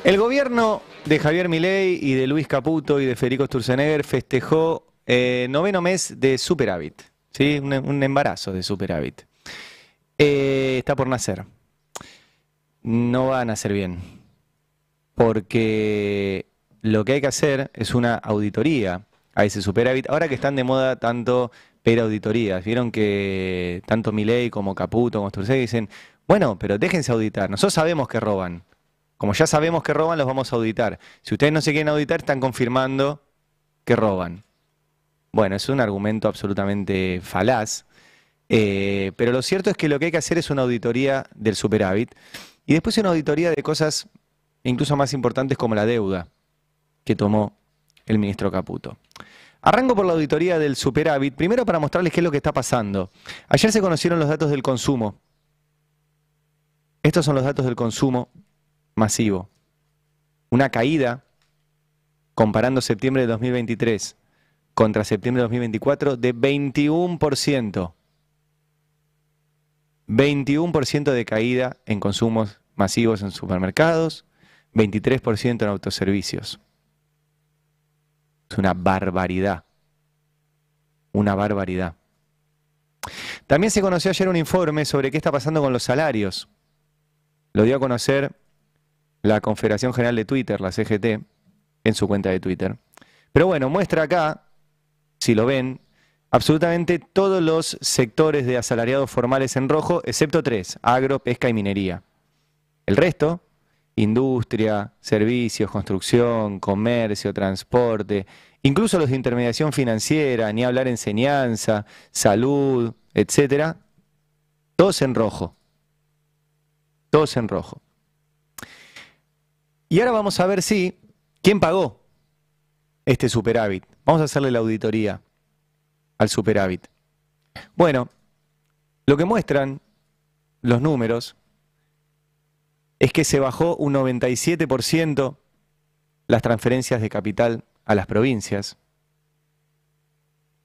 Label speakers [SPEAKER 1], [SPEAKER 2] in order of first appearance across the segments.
[SPEAKER 1] El gobierno de Javier Milei y de Luis Caputo y de Federico Sturzenegger festejó noveno mes de superávit, ¿sí? Un embarazo de superávit. Está por nacer. No va a nacer bien, porque lo que hay que hacer es una auditoría a ese superávit. Ahora que están de moda tanto auditorías, vieron que tanto Milei como Caputo como Sturzenegger dicen, bueno, pero déjense auditar, nosotros sabemos que roban. Como ya sabemos que roban, los vamos a auditar. Si ustedes no se quieren auditar, están confirmando que roban. Bueno, es un argumento absolutamente falaz, pero lo cierto es que lo que hay que hacer es una auditoría del superávit y después una auditoría de cosas incluso más importantes como la deuda que tomó el ministro Caputo. Arranco por la auditoría del superávit, primero para mostrarles qué es lo que está pasando. Ayer se conocieron los datos del consumo. Estos son los datos del consumo masivo. Una caída, comparando septiembre de 2023 contra septiembre de 2024, de 21%. 21% de caída en consumos masivos en supermercados, 23% en autoservicios. Es una barbaridad. Una barbaridad. También se conoció ayer un informe sobre qué está pasando con los salarios. Lo dio a conocer la Confederación General de Twitter, la CGT, en su cuenta de Twitter. Pero bueno, muestra acá, si lo ven, absolutamente todos los sectores de asalariados formales en rojo, excepto tres: agro, pesca y minería. El resto, industria, servicios, construcción, comercio, transporte, incluso los de intermediación financiera, ni hablar enseñanza, salud, etcétera, todos en rojo. Todos en rojo. Y ahora vamos a ver quién pagó este superávit. Vamos a hacerle la auditoría al superávit. Bueno, lo que muestran los números es que se bajó un 97% las transferencias de capital a las provincias.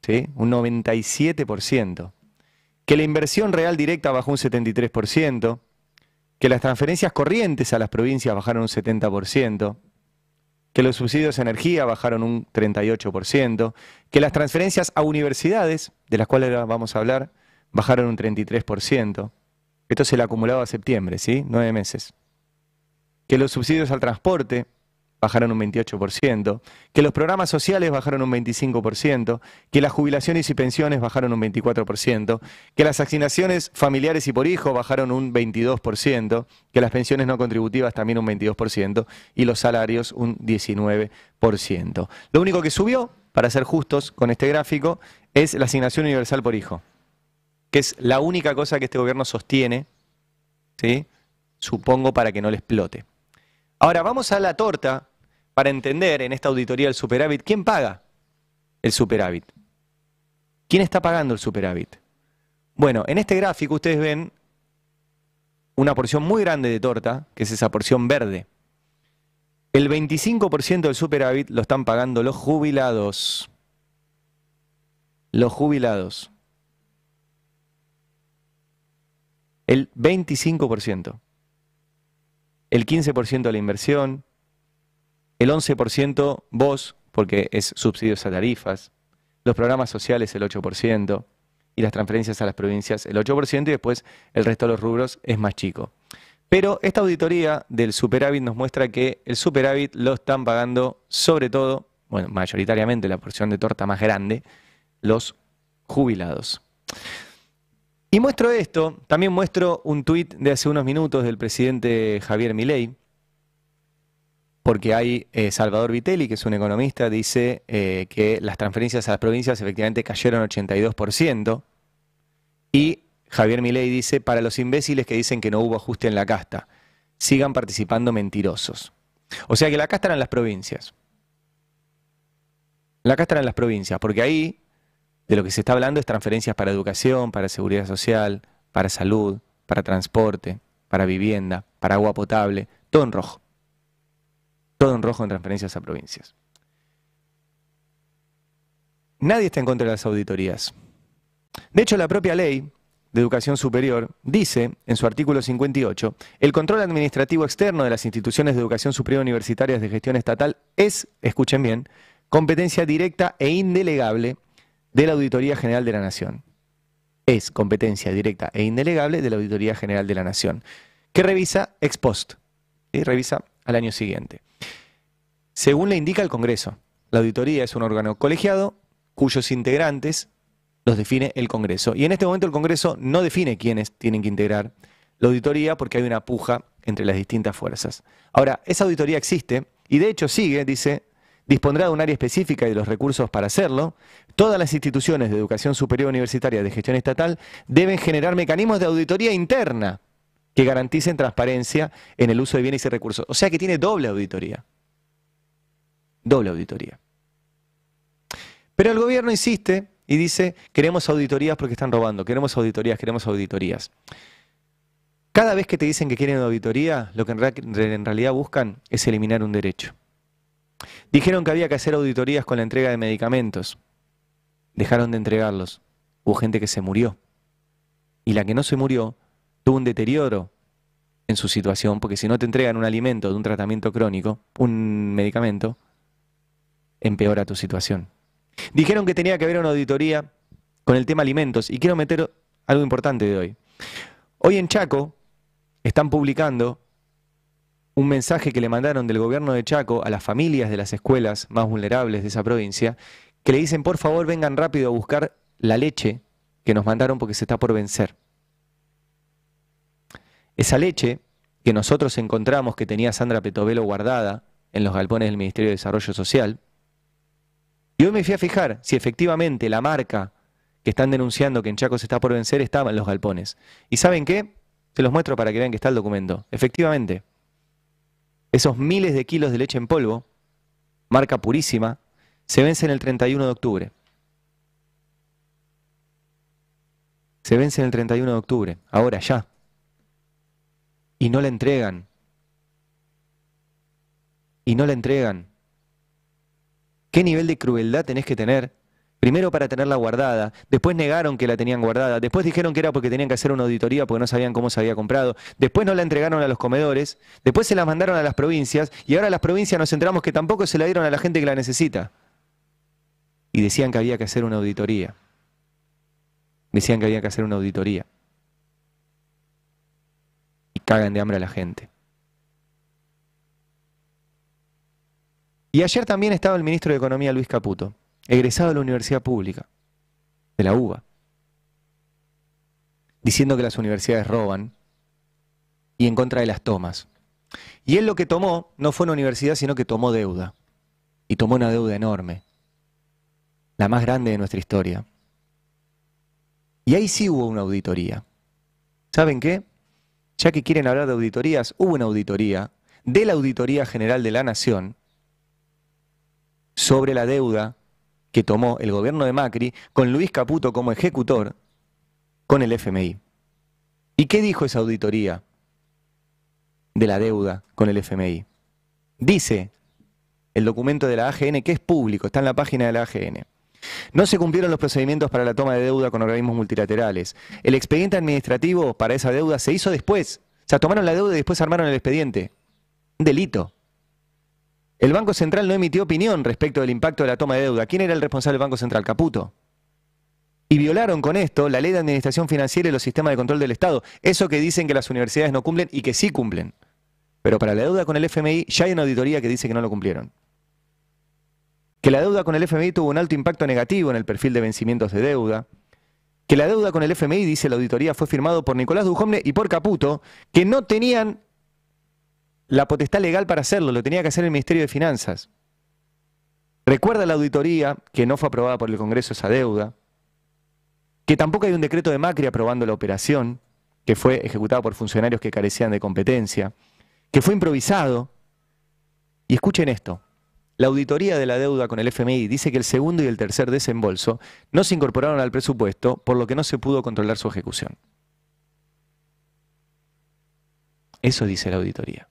[SPEAKER 1] ¿Sí? Un 97%. Que la inversión real directa bajó un 73%. Que las transferencias corrientes a las provincias bajaron un 70%, que los subsidios a energía bajaron un 38%, que las transferencias a universidades, de las cuales ahora vamos a hablar, bajaron un 33%. Esto es el acumulado a septiembre, ¿sí? 9 meses. Que los subsidios al transporte bajaron un 28%, que los programas sociales bajaron un 25%, que las jubilaciones y pensiones bajaron un 24%, que las asignaciones familiares y por hijo bajaron un 22%, que las pensiones no contributivas también un 22% y los salarios un 19%. Lo único que subió, para ser justos con este gráfico, es la asignación universal por hijo, que es la única cosa que este gobierno sostiene, ¿sí? Supongo para que no le explote. Ahora vamos a la torta para entender en esta auditoría del superávit quién paga el superávit. ¿Quién está pagando el superávit? Bueno, en este gráfico ustedes ven una porción muy grande de torta, que es esa porción verde. El 25% del superávit lo están pagando los jubilados. Los jubilados. El 25%. El 15% de la inversión, el 11% vos, porque es subsidios a tarifas, los programas sociales el 8% y las transferencias a las provincias el 8% y después el resto de los rubros es más chico. Pero esta auditoría del superávit nos muestra que el superávit lo están pagando sobre todo, bueno, mayoritariamente la porción de torta más grande, los jubilados. Y muestro esto, también muestro un tuit de hace unos minutos del presidente Javier Milei, porque hay Salvador Vitelli, que es un economista, dice que las transferencias a las provincias efectivamente cayeron 82%, y Javier Milei dice, para los imbéciles que dicen que no hubo ajuste en la casta, sigan participando mentirosos. O sea que la casta eran las provincias. La casta eran las provincias, porque ahí de lo que se está hablando es transferencias para educación, para seguridad social, para salud, para transporte, para vivienda, para agua potable, todo en rojo. Todo en rojo en transferencias a provincias. Nadie está en contra de las auditorías. De hecho, la propia ley de Educación Superior dice, en su artículo 58, el control administrativo externo de las instituciones de educación superior universitarias de gestión estatal es, escuchen bien, competencia directa e indelegable de la Auditoría General de la Nación. Es competencia directa e indelegable de la Auditoría General de la Nación, que revisa ex post, y revisa al año siguiente. Según le indica el Congreso, la auditoría es un órgano colegiado cuyos integrantes los define el Congreso. Y en este momento el Congreso no define quiénes tienen que integrar la auditoría porque hay una puja entre las distintas fuerzas. Ahora, esa auditoría existe y de hecho sigue, dice, dispondrá de un área específica y de los recursos para hacerlo. Todas las instituciones de educación superior universitaria de gestión estatal deben generar mecanismos de auditoría interna que garanticen transparencia en el uso de bienes y recursos. O sea que tiene doble auditoría. Doble auditoría. Pero el gobierno insiste y dice, queremos auditorías porque están robando, queremos auditorías, queremos auditorías. Cada vez que te dicen que quieren auditoría, lo que en realidad buscan es eliminar un derecho. Dijeron que había que hacer auditorías con la entrega de medicamentos. Dejaron de entregarlos. Hubo gente que se murió. Y la que no se murió tuvo un deterioro en su situación, porque si no te entregan un alimento de un tratamiento crónico, un medicamento, empeora tu situación. Dijeron que tenía que haber una auditoría con el tema alimentos y quiero meter algo importante de hoy. Hoy en Chaco están publicando un mensaje que le mandaron del gobierno de Chaco a las familias de las escuelas más vulnerables de esa provincia, que le dicen por favor vengan rápido a buscar la leche que nos mandaron porque se está por vencer. Esa leche que nosotros encontramos que tenía Sandra Petovelo guardada en los galpones del Ministerio de Desarrollo Social. Y hoy me fui a fijar si efectivamente la marca que están denunciando que en Chaco se está por vencer estaba en los galpones. ¿Y saben qué? Se los muestro para que vean que está el documento. Efectivamente, esos miles de kilos de leche en polvo, marca purísima, se vencen el 31 de octubre. Se vencen el 31 de octubre, ahora ya. Y no la entregan. Y no la entregan. ¿Qué nivel de crueldad tenés que tener? Primero para tenerla guardada, después negaron que la tenían guardada, después dijeron que era porque tenían que hacer una auditoría porque no sabían cómo se había comprado, después no la entregaron a los comedores, después se la mandaron a las provincias y ahora las provincias nos enteramos que tampoco se la dieron a la gente que la necesita. Y decían que había que hacer una auditoría. Decían que había que hacer una auditoría. Y cagan de hambre a la gente. Y ayer también estaba el ministro de Economía, Luis Caputo, egresado de la Universidad Pública, de la UBA, diciendo que las universidades roban y en contra de las tomas. Y él lo que tomó no fue una universidad, sino que tomó deuda. Y tomó una deuda enorme, la más grande de nuestra historia. Y ahí sí hubo una auditoría. ¿Saben qué? Ya que quieren hablar de auditorías, hubo una auditoría de la Auditoría General de la Nación sobre la deuda que tomó el gobierno de Macri con Luis Caputo como ejecutor con el FMI. ¿Y qué dijo esa auditoría de la deuda con el FMI? Dice el documento de la AGN, que es público, está en la página de la AGN. No se cumplieron los procedimientos para la toma de deuda con organismos multilaterales. El expediente administrativo para esa deuda se hizo después. O sea, tomaron la deuda y después armaron el expediente. Un delito. El Banco Central no emitió opinión respecto del impacto de la toma de deuda. ¿Quién era el responsable del Banco Central? Caputo. Y violaron con esto la Ley de Administración Financiera y los sistemas de control del Estado. Eso que dicen que las universidades no cumplen y que sí cumplen. Pero para la deuda con el FMI ya hay una auditoría que dice que no lo cumplieron. Que la deuda con el FMI tuvo un alto impacto negativo en el perfil de vencimientos de deuda. Que la deuda con el FMI, dice la auditoría, fue firmado por Nicolás Dujovne y por Caputo, que no tenían la potestad legal para hacerlo, lo tenía que hacer el Ministerio de Finanzas. Recuerda la auditoría que no fue aprobada por el Congreso esa deuda, que tampoco hay un decreto de Macri aprobando la operación, que fue ejecutado por funcionarios que carecían de competencia, que fue improvisado. Y escuchen esto, la auditoría de la deuda con el FMI dice que el segundo y el tercer desembolso no se incorporaron al presupuesto, por lo que no se pudo controlar su ejecución. Eso dice la auditoría.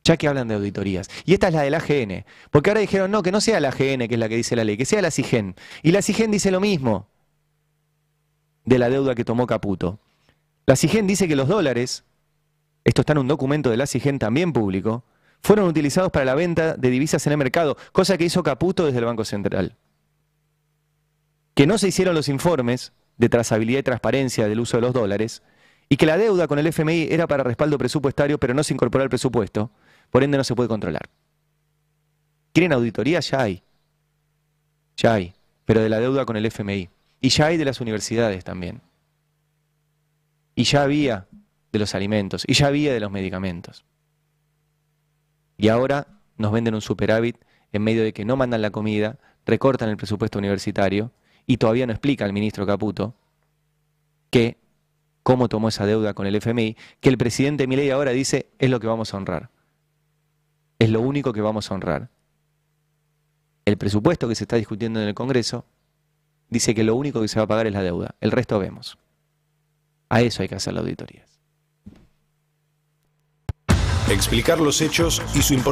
[SPEAKER 1] Ya que hablan de auditorías. Y esta es la del AGN. Porque ahora dijeron, no, que no sea la AGN, que es la que dice la ley, que sea la CIGEN. Y la CIGEN dice lo mismo de la deuda que tomó Caputo. La SIGEN dice que los dólares, esto está en un documento de la SIGEN también público, fueron utilizados para la venta de divisas en el mercado, cosa que hizo Caputo desde el Banco Central. Que no se hicieron los informes de trazabilidad y transparencia del uso de los dólares, y que la deuda con el FMI era para respaldo presupuestario, pero no se incorporó al presupuesto, por ende no se puede controlar. ¿Quieren auditoría? Ya hay. Ya hay, pero de la deuda con el FMI. Y ya hay de las universidades también. Y ya había de los alimentos, y ya había de los medicamentos. Y ahora nos venden un superávit en medio de que no mandan la comida, recortan el presupuesto universitario, y todavía no explica el ministro Caputo que cómo tomó esa deuda con el FMI, que el presidente Milei ahora dice es lo que vamos a honrar. Es lo único que vamos a honrar. El presupuesto que se está discutiendo en el Congreso dice que lo único que se va a pagar es la deuda. El resto vemos. A eso hay que hacer la auditoría.
[SPEAKER 2] Explicar los hechos y su importancia.